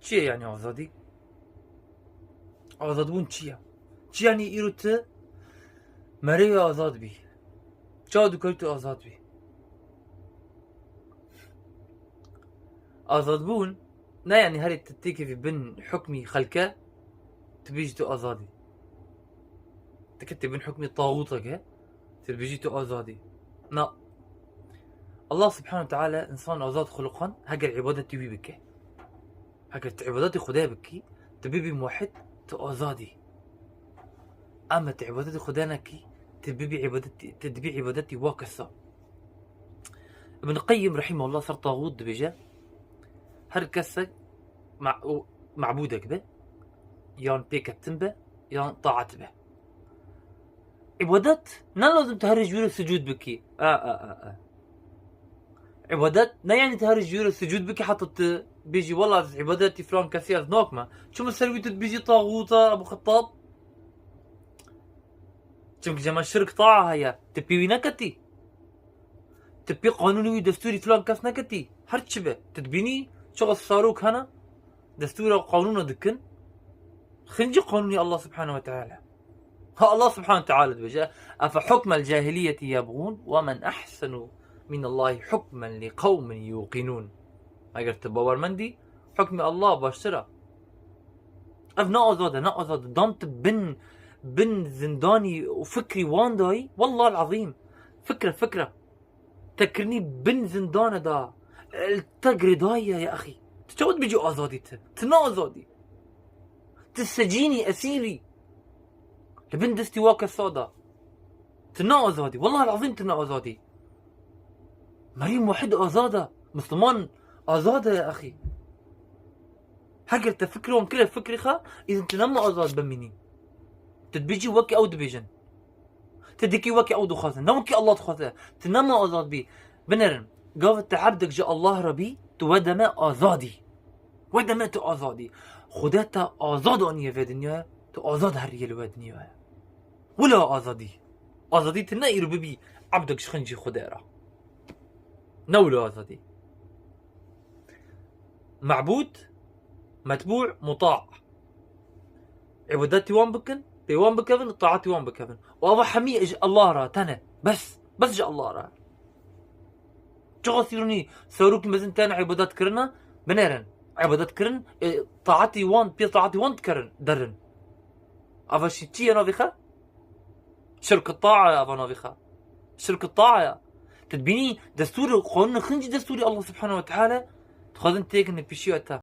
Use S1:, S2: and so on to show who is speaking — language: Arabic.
S1: چیه یعنی آزادی؟ آزاد بون چیه؟ چی یعنی ایرو تو مری آزاد بی؟ چا دوکاری تو آزاد بی؟ آزاد بون نه يعني هري تتيكي في بن حكمي خلكه تبيجي تو آزادي تكتب بن حكمي طاغوتك تبيجي تو آزادي لا الله سبحانه وتعالى إنسان آزاد خلقا هاجر عبادة تبي بك هاجر عبادتي خدها بكي تبي موحد تو آزادي أما عبادتي خدانكي تبي عبادتي واكسة ابن القيم رحمه الله صار طاغوت دبيجا هر كسك معبودك به يان بيكتن به يان طاعت به عبادات نا لازم تهرج ويرو السجود بكي عبادات نا يعني تهرج ويرو السجود بكي حتى بيجي والله عباداتي فلان كثير نوكما شو مسويت بيجي طاغوطة ابو خطاب شمك جماعة الشرك طاعة هيا تبي نكتي تبي قانوني ودستوري فلان كاس نكتي هرتشبه تدبيني شغل الصاروخ هنا دستور وقانون دكن خنجي قانوني الله سبحانه وتعالى ها الله سبحانه وتعالى بجاء أفحكم الجاهلية يبغون ومن أحسن من الله حكما لقوم يوقنون أجر تبور مندي حكم الله باشترا أف نأزاد دامت بن زنداني وفكري وانداي والله العظيم فكرة تكرني بن زندان دا التقرداية يا أخي تشود بيجي آزادي تنا آزادي تسجيني أسيري لبن دستي واكا الصادة تنا آزادي والله العظيم تنا آزادي مريم واحد آزادة مسلمان آزادة يا أخي هاجر تفكرهم كله فكري خا إذا تنمى آزاد بميني تدبيجي واكي أو دبيجن تديكي واكي أو دخازن نوكي الله تخازن تنمى آزاد بي بنرن قافت عبدك جاء الله ربي تودما آزادي ودما تو آزادي خداتا آزاد آنية في دنيا تو آزاد هرية لو دنيا ولا آزادي تنايرو ببي عبدك شخنجي خدارة نولو آزادي معبود متبوع مطاع عباداتي وان بكن بيوان بكفن طاعتي وان بكفن وابا حمي اج الله را تنا بس جاء الله را جغسيرني سوروك مزن تانا عبادات كرنا بنيرن عبادات كرن طاعتي وان تكرن درن افا شي نافخه شرك الطاعه يا افا نافخه شرك الطاعه تدبيني دستور قانون خنجي دستوري الله سبحانه وتعالى تخذن تيك ان بيشيو